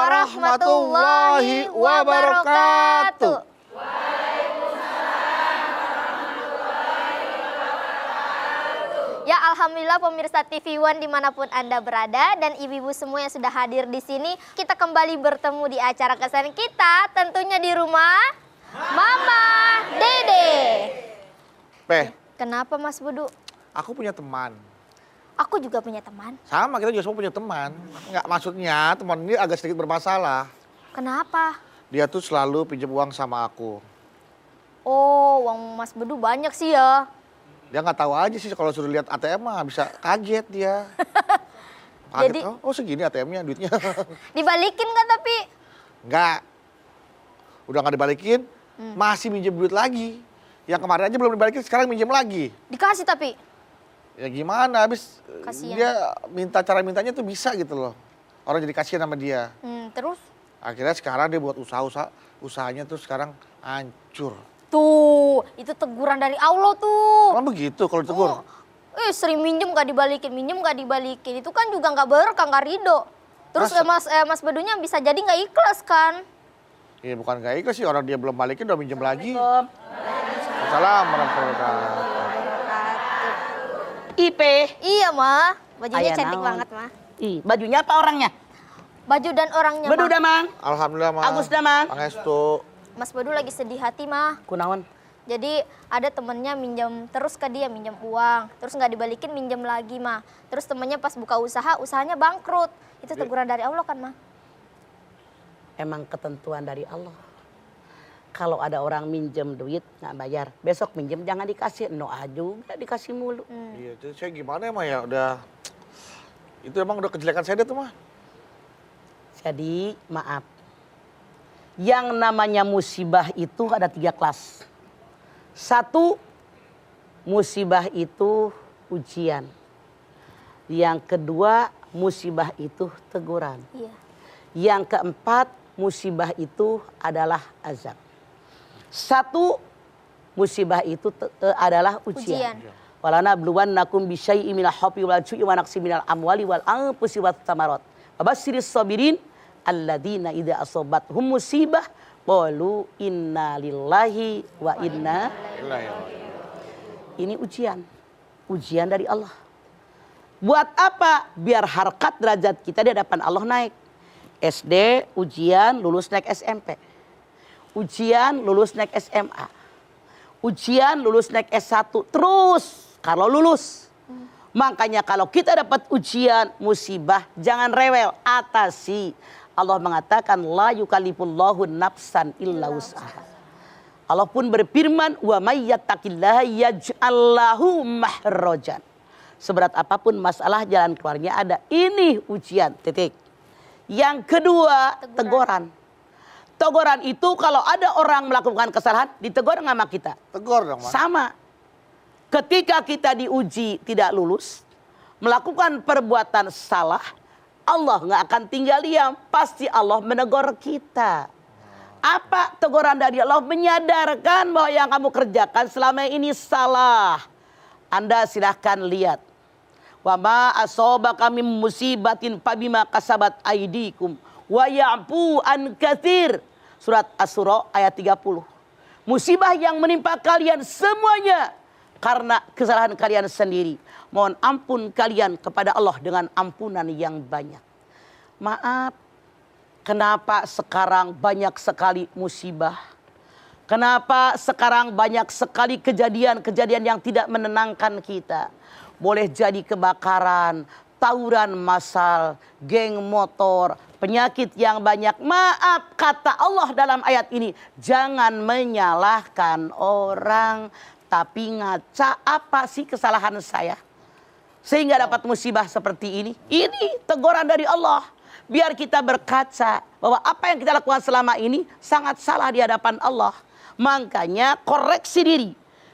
warahmatullahi wabarakatuh. Ya, alhamdulillah pemirsa TV One dimanapun Anda berada dan ibu-ibu semua yang sudah hadir di sini, kita kembali bertemu di acara kesayangan kita, tentunya di rumah Mama Dede. Kenapa Mas Budu? Aku punya teman. Aku juga punya teman. Sama, kita juga semua punya teman. Enggak, maksudnya teman ini agak sedikit bermasalah. Kenapa? Dia tuh selalu pinjam uang sama aku. Oh, uang Mas Budu banyak sih ya. Dia nggak tahu aja sih kalau suruh lihat ATM mah bisa kaget dia. Jadi, oh segini ATM-nya duitnya. Dibalikin nggak tapi? Nggak. Udah nggak dibalikin, masih minjem duit lagi. Yang kemarin aja belum dibalikin, sekarang minjem lagi. Dikasih tapi? Ya gimana, habis Kasian. dia cara mintanya tuh bisa gitu loh. Orang jadi kasihan sama dia. Terus? Akhirnya sekarang dia buat usahanya tuh sekarang hancur. Tuh, itu teguran dari Allah tuh. Emang begitu kalau ditegur? Sering minjem nggak dibalikin. Itu kan juga nggak berkah, nggak ridho. Terus Mas Bedunya bisa jadi nggak ikhlas kan? Iya bukan nggak ikhlas sih, orang dia belum balikin udah minjem lagi. Assalamualaikum warahmatullahi wabarakatuh. Ipe. Iya, Ma. Bajunya Aya cantik naon. banget, Ma. Ih, bajunya apa orangnya? Baju dan orangnya, Bedu Ma. damang. Alhamdulillah, Mang. Agus damang. Pangestu. Mas Bedu lagi sedih hati, Ma. Kunaon? Jadi ada temennya minjem terus ke dia, minjem uang. Terus nggak dibalikin, minjem lagi, Ma. Terus temennya pas buka usaha, usahanya bangkrut. Itu teguran dari Allah kan, Ma? Emang ketentuan dari Allah. Kalau ada orang minjem duit nggak bayar, besok minjem jangan dikasih. Noah juga dikasih mulu. Iya, itu saya gimana ya, Ma ya? Udah, itu emang udah kejelekan saya tuh, Ma. Jadi maaf. Yang namanya musibah itu ada 3 kelas. 1, musibah itu ujian. Yang kedua, musibah itu teguran. Iya. Yang keempat, musibah itu adalah azab. 1, musibah itu adalah ujian. Walana bluwannakum bisyai'in minal khawfi wal ju'i wa naqsin minal amwali wal anfusi wat tsamarat. Wabasyiris sabirin alladzina idza asobathum musibah qalu inna lillahi wa inna ilaihi raji'un. Ini ujian dari Allah. Buat apa? Biar harkat derajat kita di hadapan Allah naik. SD ujian lulus naik SMP. Ujian lulus naik SMA. Ujian lulus naik S1 terus kalau lulus. Makanya kalau kita dapat ujian musibah jangan rewel, atasi. Allah mengatakan la yukallifullahu nafsan illa wus'aha. Allah pun berfirman wa may yattaqillaha yaj'al lahu mahrajan. Seberat apapun masalah jalan keluarnya ada. Ini ujian, titik. Yang kedua, teguran. Teguran itu kalau ada orang melakukan kesalahan ditegur nggak sama kita? Tegur dong, Ma. Sama. Ketika kita diuji tidak lulus, melakukan perbuatan salah, Allah nggak akan tinggal diam. Pasti Allah menegur kita. Apa teguran dari Allah? Menyadarkan bahwa yang kamu kerjakan selama ini salah. Anda silahkan lihat. Wa ma asabaka min musibatin fabima kasabat aydikum wa ya'fu an katsir. Surat Asy-Syura ayat 30. Musibah yang menimpa kalian semuanya karena kesalahan kalian sendiri. Mohon ampun kalian kepada Allah dengan ampunan yang banyak. Maaf, kenapa sekarang banyak sekali musibah? Kenapa sekarang banyak sekali kejadian-kejadian yang tidak menenangkan kita? Boleh jadi kebakaran, tawuran massal, geng motor, penyakit yang banyak. Maaf, kata Allah dalam ayat ini, jangan menyalahkan orang, tapi ngaca apa sih kesalahan saya sehingga dapat musibah seperti ini. Ini teguran dari Allah. Biar kita berkaca bahwa apa yang kita lakukan selama ini sangat salah di hadapan Allah. Makanya koreksi diri.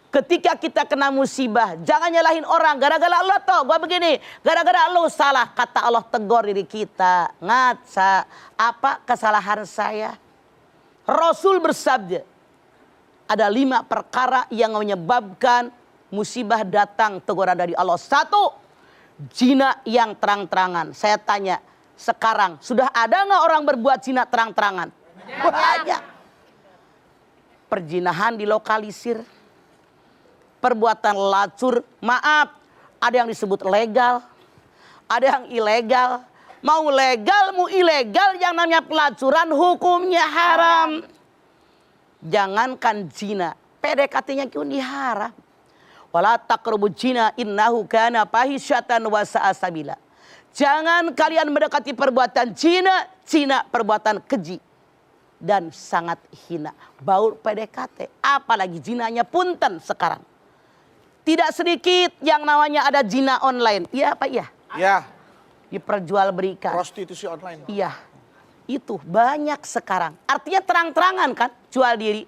Ketika kita kena musibah, jangan nyalahin orang. Gara-gara Allah toh, gua begini. Gara-gara lu salah. Kata Allah, tegur diri kita. Ngaca, apa kesalahan saya? Rasul bersabda, ada 5 perkara yang menyebabkan musibah datang, teguran dari Allah. 1, zina yang terang-terangan. Saya tanya, sekarang sudah ada nggak orang berbuat zina terang-terangan? Banyak. Perzinahan dilokalisir. Perbuatan lacur, maaf, ada yang disebut legal, ada yang ilegal. Mau legal, mau ilegal, yang namanya pelacuran hukumnya haram. Jangankan zina, PDKT-nya pun diharam. Wala taqrabu zina innahu kana fahisyatan wa sa'a sabila. Jangan kalian mendekati perbuatan zina, zina perbuatan keji dan sangat hina. Baur PDKT, apalagi zinanya punten sekarang. Tidak sedikit yang namanya ada zina online. Iya apa iya? Ya, Diperjualberikan. prostitusi online. Iya. Itu banyak sekarang. Artinya terang-terangan kan jual diri.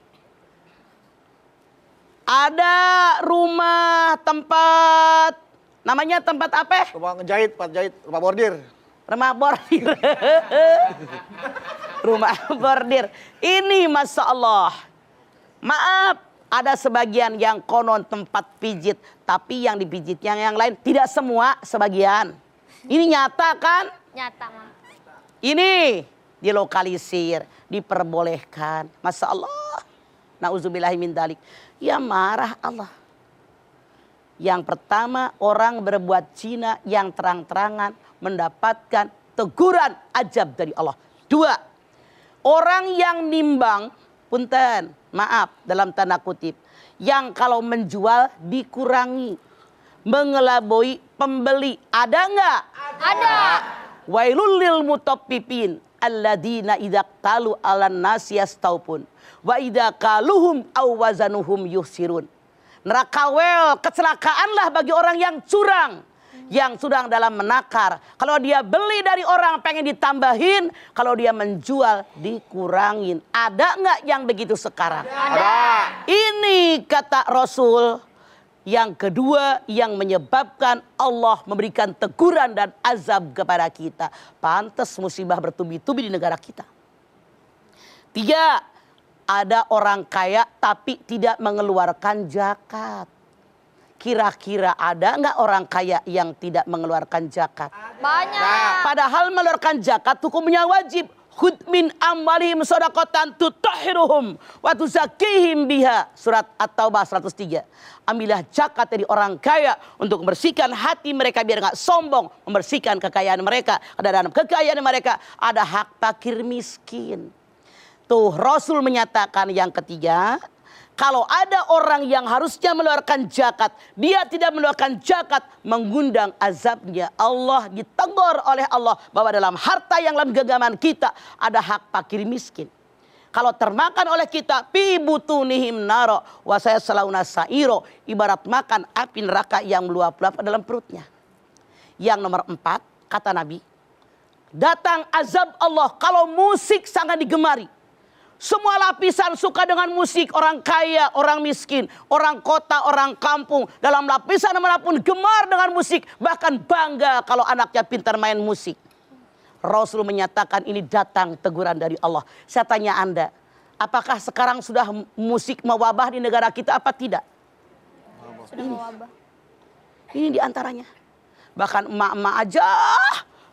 Ada rumah tempat, namanya tempat apa? Rumah ngejahit, tempat jahit, rumah bordir. Rumah bordir. Rumah bordir. Ini Masya Allah. Maaf. Ada sebagian yang konon tempat pijit. Tapi yang dipijit yang lain. Tidak semua, sebagian. Ini nyata kan? Nyata, Mam. Ini dilokalisir. Diperbolehkan. Masya Allah. Na'udzubillahi min dalik. Ya marah Allah. Yang pertama, orang berbuat zina yang terang-terangan mendapatkan teguran ajab dari Allah. 2. Orang yang nimbang, punten, maaf dalam tanda kutip, yang kalau menjual dikurangi, mengelabui pembeli, ada nggak? Ada. Wailul lil mutaffifin alladzina idza qalu 'alan nasi yastaupun wa idza qaluhum aw wazanuhum yuhsirun. Neraka wel, kecelakaanlah bagi orang yang curang, yang sedang dalam menakar. Kalau dia beli dari orang pengen ditambahin, kalau dia menjual dikurangin. Ada nggak yang begitu sekarang? Ada. Ini kata Rasul. Yang kedua yang menyebabkan Allah memberikan teguran dan azab kepada kita. Pantas musibah bertubi-tubi di negara kita. 3. Ada orang kaya tapi tidak mengeluarkan zakat. Kira-kira ada nggak orang kaya yang tidak mengeluarkan zakat? Banyak. Padahal mengeluarkan zakat hukumnya wajib. Khudh min amwalihim shadaqatan tutahhiruhum wa tuzakkihim biha. Surat At-Taubah 103. Ambillah zakat dari orang kaya untuk membersihkan hati mereka biar nggak sombong, membersihkan kekayaan mereka. Ada dalam kekayaan mereka ada hak fakir miskin. Tuh Rasul menyatakan yang ketiga, kalau ada orang yang harusnya mengeluarkan zakat, dia tidak mengeluarkan zakat, mengundang azabnya. Allah ditegur oleh Allah bahwa dalam harta yang dalam genggaman kita ada hak fakir miskin. Kalau termakan oleh kita, fi butunihim naro wa sayaslauna sa'iro, ibarat makan api neraka yang meluap-luap dalam perutnya. Yang nomor 4, kata Nabi, datang azab Allah kalau musik sangat digemari. Semua lapisan suka dengan musik. Orang kaya, orang miskin, orang kota, orang kampung. Dalam lapisan manapun gemar dengan musik. Bahkan bangga kalau anaknya pintar main musik. Rasul menyatakan ini datang teguran dari Allah. Saya tanya Anda, apakah sekarang sudah musik mewabah di negara kita apa tidak? Sudah mewabah. Ini diantaranya. Bahkan emak-emak aja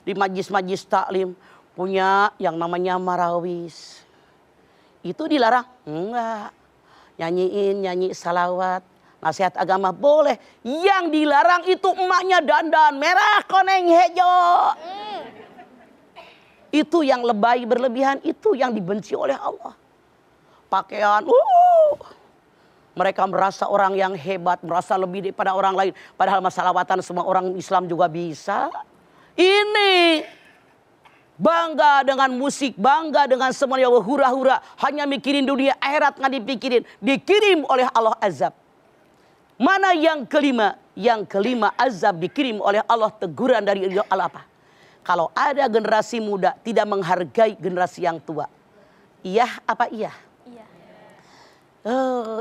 di majlis-majlis taklim punya yang namanya marawis. Itu dilarang? Enggak. Nyanyi salawat, nasihat agama boleh. Yang dilarang itu emaknya dandan merah koneng hejo. Itu yang lebay berlebihan, itu yang dibenci oleh Allah. Pakaian, mereka merasa orang yang hebat, merasa lebih daripada orang lain. Padahal masalahatan semua orang Islam juga bisa. Ini bangga dengan musik, bangga dengan semuanya hura-hura. Hanya mikirin dunia, akhirat nggak dipikirin. Dikirim oleh Allah azab. Mana yang kelima? Yang kelima azab dikirim oleh Allah, teguran dari Allah apa? Kalau ada generasi muda tidak menghargai generasi yang tua. Iya apa iya? Iya.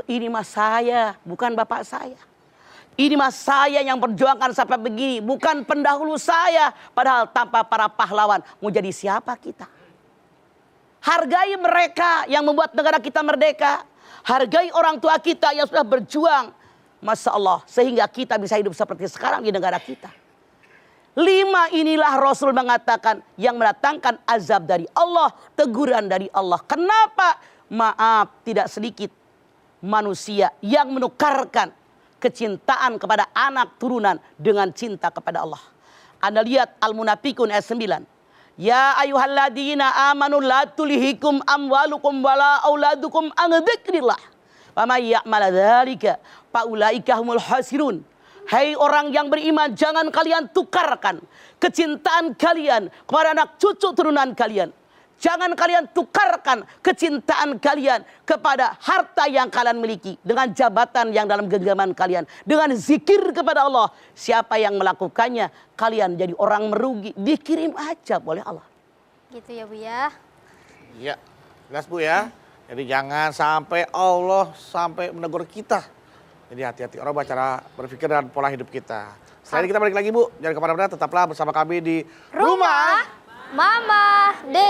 Ini mas saya, bukan bapak saya. Ini mas saya yang perjuangkan sampai begini, bukan pendahulu saya. Padahal tanpa para pahlawan, mau jadi siapa kita? Hargai mereka yang membuat negara kita merdeka. Hargai orang tua kita yang sudah berjuang. Masya Allah, sehingga kita bisa hidup seperti sekarang di negara kita. 5 inilah Rasul mengatakan yang mendatangkan azab dari Allah, teguran dari Allah. Kenapa? Maaf, tidak sedikit manusia yang menukarkan kecintaan kepada anak turunan dengan cinta kepada Allah. Anda lihat Al-Munafikun ayat 9. Ya ayyuhalladzina amanu la tulhikum amwalukum wala auladukum an dzikrillah. Wa may ya'mal dzalika faulaika humul khasirun. Hai orang yang beriman, jangan kalian tukarkan kecintaan kalian kepada anak cucu turunan kalian. Jangan kalian tukarkan kecintaan kalian kepada harta yang kalian miliki dengan jabatan yang dalam genggaman kalian, dengan zikir kepada Allah. Siapa yang melakukannya, kalian jadi orang merugi. Dikirim aja oleh Allah. Gitu ya Bu ya. Iya, jelas Bu ya. Jadi jangan sampai Allah sampai menegur kita. Jadi hati-hati orang cara berpikir dan pola hidup kita. Setelah ini kita balik lagi Bu. Jangan kemana-mana, tetaplah bersama kami di Rumah Mama Dede.